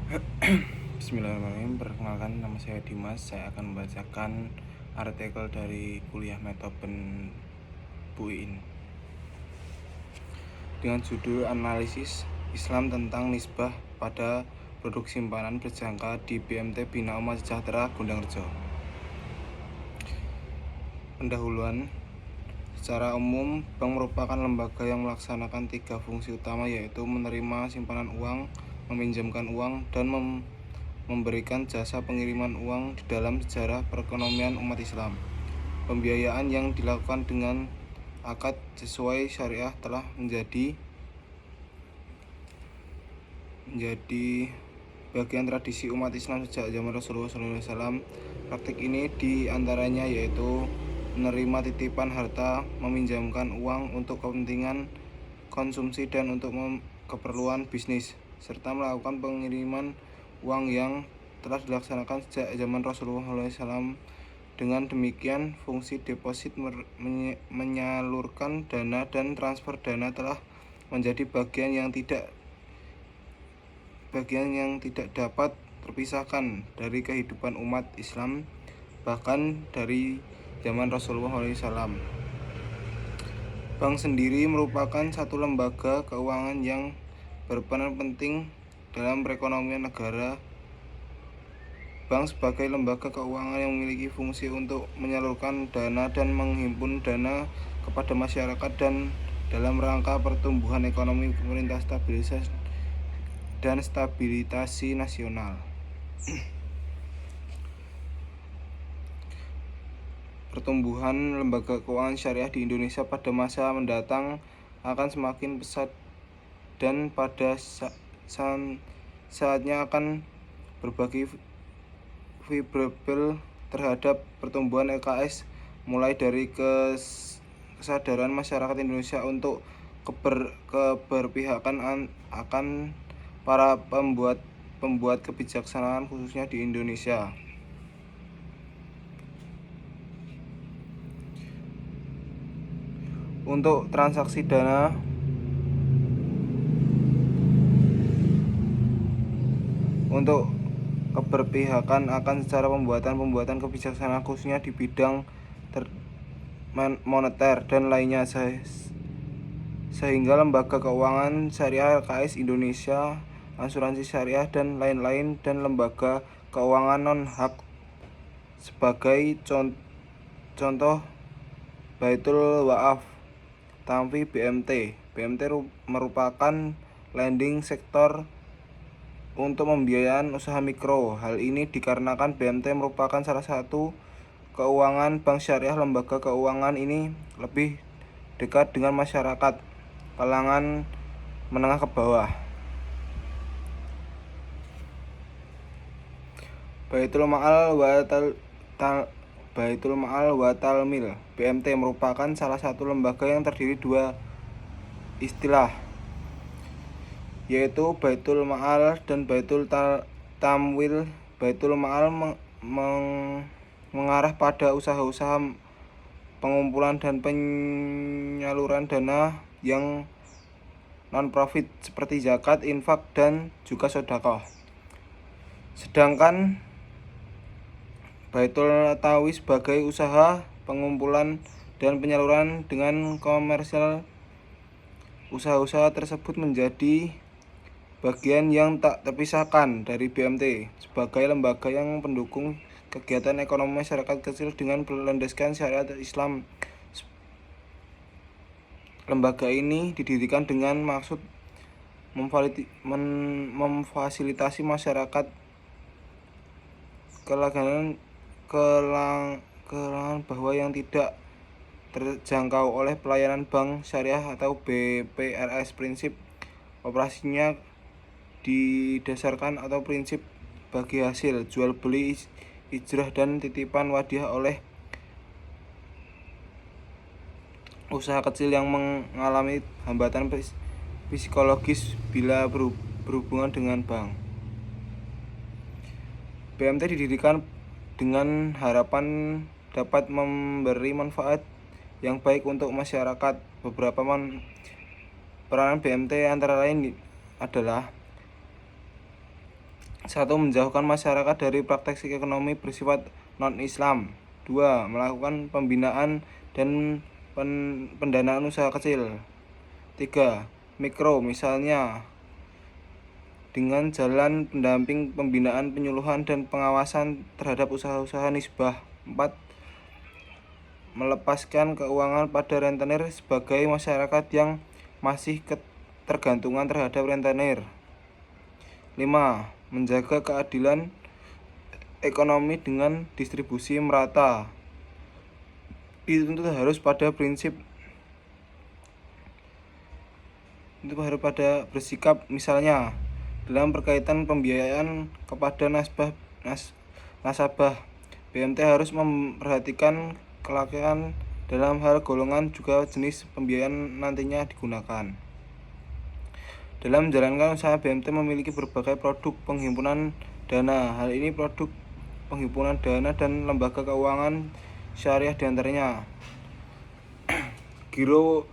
Bismillahirrahmanirrahim. Perkenalkan, nama saya Dimas. Saya akan membacakan artikel dari kuliah Metopen UIN dengan judul Analisis Islam tentang Nisbah pada Produk Simpanan Berjangka di BMT Bina Umat Sejahtera Gondangrejo. Pendahuluan. Secara umum, bank merupakan lembaga yang melaksanakan 3 fungsi utama, yaitu menerima simpanan uang, meminjamkan uang, dan memberikan jasa pengiriman uang di dalam sejarah perekonomian umat Islam. Pembiayaan yang dilakukan dengan akad sesuai syariah telah menjadi bagian tradisi umat Islam sejak zaman Rasulullah SAW. Praktik ini diantaranya yaitu menerima titipan harta, meminjamkan uang untuk kepentingan konsumsi dan untuk keperluan bisnis, serta melakukan pengiriman uang yang telah dilaksanakan sejak zaman Rasulullah SAW. Dengan demikian, fungsi deposit, menyalurkan dana, dan transfer dana telah menjadi bagian yang tidak dapat terpisahkan dari kehidupan umat Islam, bahkan dari zaman Rasulullah SAW. Bank sendiri merupakan satu lembaga keuangan yang berperan penting dalam perekonomian negara. Bank sebagai lembaga keuangan yang memiliki fungsi untuk menyalurkan dana dan menghimpun dana kepada masyarakat dan dalam rangka pertumbuhan ekonomi, pemerintah, stabilitasi nasional. Pertumbuhan lembaga keuangan syariah di Indonesia pada masa mendatang akan semakin pesat dan pada saatnya akan berbagi favorable terhadap pertumbuhan LKS, mulai dari kesadaran masyarakat Indonesia untuk keberpihakan akan para pembuat kebijaksanaan khususnya di Indonesia. Untuk transaksi dana untuk keberpihakan akan secara pembuatan kebijaksanaan khususnya di bidang moneter dan lainnya, sehingga lembaga keuangan syariah LKS Indonesia, asuransi syariah dan lain-lain, dan lembaga keuangan non-hak sebagai contoh Baitul Waqaf, Tamfi BMT. BMT merupakan lending sektor untuk pembiayaan usaha mikro. Hal ini dikarenakan BMT merupakan salah satu keuangan bank syariah. Lembaga keuangan ini lebih dekat dengan masyarakat kalangan menengah ke bawah. Baitul Ma'al wa Talmil. BMT merupakan salah satu lembaga yang terdiri dua istilah, yaitu Baitul Ma'al dan Baitul Tamwil. Baitul Ma'al mengarah pada usaha-usaha pengumpulan dan penyaluran dana yang non-profit seperti zakat, infak, dan juga sedekah. Sedangkan Baitul Tawi sebagai usaha pengumpulan dan penyaluran dengan komersial. Usaha-usaha tersebut menjadi bagian yang tak terpisahkan dari BMT sebagai lembaga yang pendukung kegiatan ekonomi masyarakat kecil dengan berlandaskan syariat Islam. Lembaga ini didirikan dengan maksud memfasilitasi masyarakat kelangan bahwa yang tidak terjangkau oleh pelayanan bank syariah atau BPRS. Prinsip operasinya didasarkan atau prinsip bagi hasil jual beli, ijrah, dan titipan wadiah oleh usaha kecil yang mengalami hambatan psikologis bila berhubungan dengan bank. BMT didirikan dengan harapan dapat memberi manfaat yang baik untuk masyarakat. Beberapa peranan BMT antara lain adalah 1. Menjauhkan masyarakat dari praktek ekonomi bersifat non-Islam. 2. Melakukan pembinaan dan pendanaan usaha kecil. 3. Mikro, misalnya dengan jalan pendamping, pembinaan, penyuluhan, dan pengawasan terhadap usaha-usaha nisbah. 4. Melepaskan keuangan pada rentenir sebagai masyarakat yang masih ketergantungan terhadap rentenir. 5. Menjaga keadilan ekonomi dengan distribusi merata. Itu harus pada bersikap, misalnya dalam berkaitan pembiayaan kepada nasabah, BMT harus memperhatikan kelayakan dalam hal golongan juga jenis pembiayaan nantinya digunakan. Dalam menjalankan usaha, BMT memiliki berbagai produk penghimpunan dana. Hal ini produk penghimpunan dana dan lembaga keuangan syariah diantaranya giro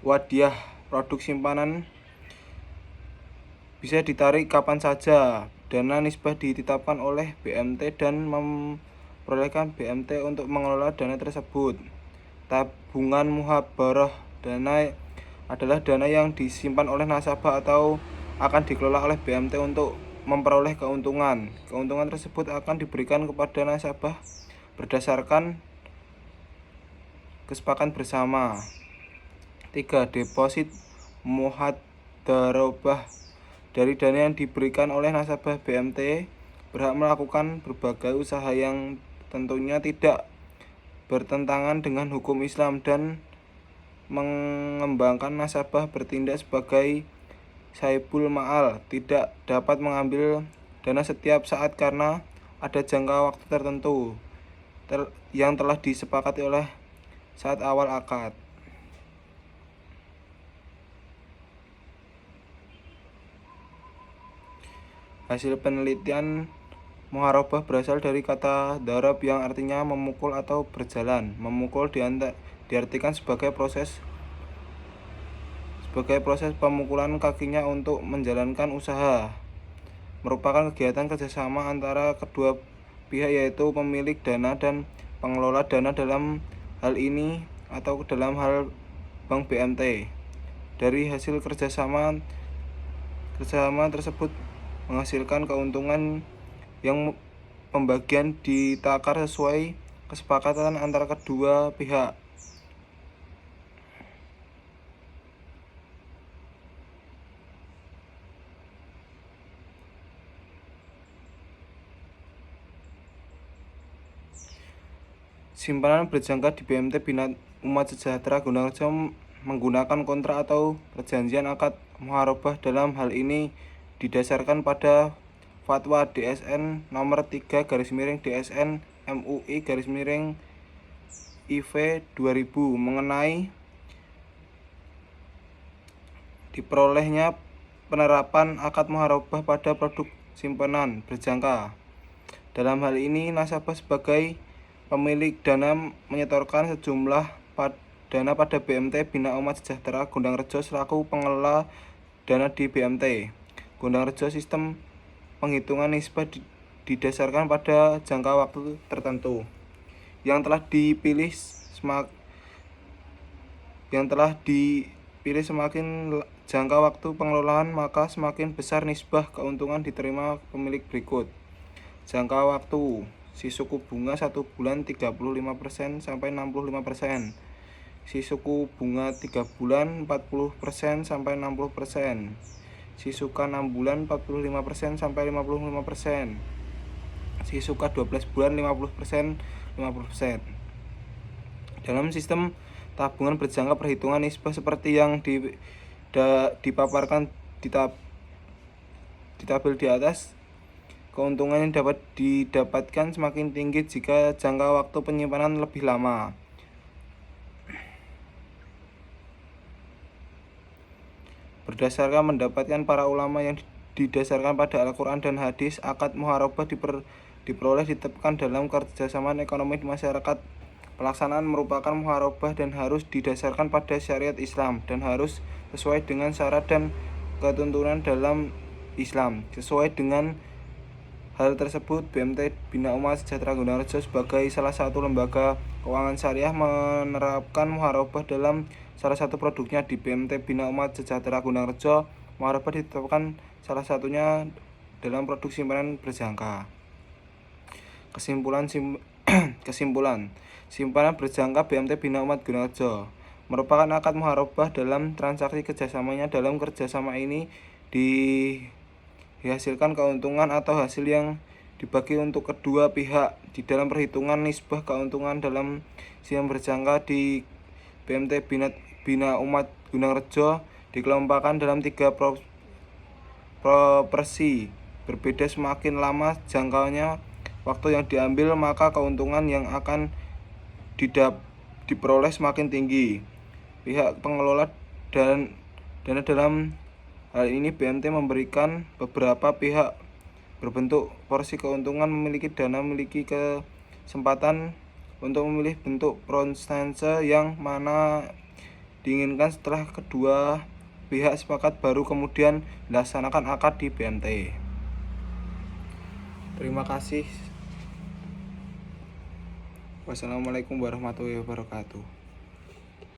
wadiah, produk simpanan bisa ditarik kapan saja. Dana nisbah ditetapkan oleh BMT dan memperolehkan BMT untuk mengelola dana tersebut. Tabungan muhabarah, dana adalah dana yang disimpan oleh nasabah atau akan dikelola oleh BMT untuk memperoleh keuntungan. Keuntungan tersebut akan diberikan kepada nasabah berdasarkan kesepakatan bersama. 3. Deposit muhadarobah, dari dana yang diberikan oleh nasabah, BMT berhak melakukan berbagai usaha yang tentunya tidak bertentangan dengan hukum Islam dan mengembangkan nasabah bertindak sebagai sahibul ma'al, tidak dapat mengambil dana setiap saat karena ada jangka waktu tertentu yang telah disepakati oleh saat awal akad. Hasil penelitian muharabah berasal dari kata darab yang artinya memukul atau berjalan. Memukul diartikan sebagai proses pemukulan kakinya untuk menjalankan usaha. Merupakan kegiatan kerjasama antara kedua pihak, yaitu pemilik dana dan pengelola dana, dalam hal ini atau dalam hal bank BMT. Dari hasil kerjasama tersebut menghasilkan keuntungan yang pembagian ditakar sesuai kesepakatan antara kedua pihak. Simpanan berjangka di BMT Bina Umat Sejahtera Gondangrejo menggunakan kontrak atau perjanjian akad muharabah. Dalam hal ini didasarkan pada Fatwa DSN nomor 3/DSN MUI/IV 2000 mengenai diperolehnya penerapan akad muharabah pada produk simpanan berjangka. Dalam hal ini nasabah sebagai pemilik dana menyetorkan sejumlah dana pada BMT Bina Umat Sejahtera Gondangrejo selaku pengelola dana di BMT Gondangrejo. Sistem penghitungan nisbah didasarkan pada jangka waktu tertentu yang telah dipilih. Semakin jangka waktu pengelolaan, maka semakin besar nisbah keuntungan diterima pemilik berikut. Jangka waktu: si suku bunga 1 bulan 35% sampai 65%, si suku bunga 3 bulan 40% sampai 60%, si suka 6 bulan 45% sampai 55%, si suka 12 bulan 50% 50%. Dalam sistem tabungan berjangka, perhitungan nisbah seperti yang dipaparkan di tabel di atas. Keuntungan yang dapat didapatkan semakin tinggi jika jangka waktu penyimpanan lebih lama. Berdasarkan mendapatkan para ulama yang didasarkan pada Al-Quran dan hadis, akad muharabah ditetapkan dalam kerjasama ekonomi di masyarakat. Pelaksanaan merupakan muharabah dan harus didasarkan pada syariat Islam dan harus sesuai dengan syarat dan ketentuan dalam Islam, sesuai dengan hal tersebut, BMT Bina Umat Sejahtera Gunungharjo sebagai salah satu lembaga keuangan syariah menerapkan muharabah dalam salah satu produknya. Di BMT Bina Umat Sejahtera Gunungharjo, muharabah ditetapkan salah satunya dalam produk simpanan berjangka. Kesimpulan simpanan berjangka BMT Bina Umat Gunungharjo merupakan akad muharabah dalam transaksi kerjasamanya. Dalam kerjasama ini dihasilkan keuntungan atau hasil yang dibagi untuk kedua pihak. Di dalam perhitungan nisbah keuntungan dalam simpanan berjangka di BMT Bina Umat Gunungharjo dikelompokkan dalam 3 proporsi berbeda. Semakin lama jangkaunya waktu yang diambil, maka keuntungan yang akan diperoleh semakin tinggi. Pihak pengelola dana dalam hal ini BMT memberikan beberapa pihak berbentuk porsi keuntungan memiliki dana memiliki kesempatan untuk memilih bentuk prosentase yang mana diinginkan. Setelah kedua pihak sepakat, baru kemudian dilaksanakan akad di BMT. Terima kasih. Wassalamualaikum warahmatullahi wabarakatuh.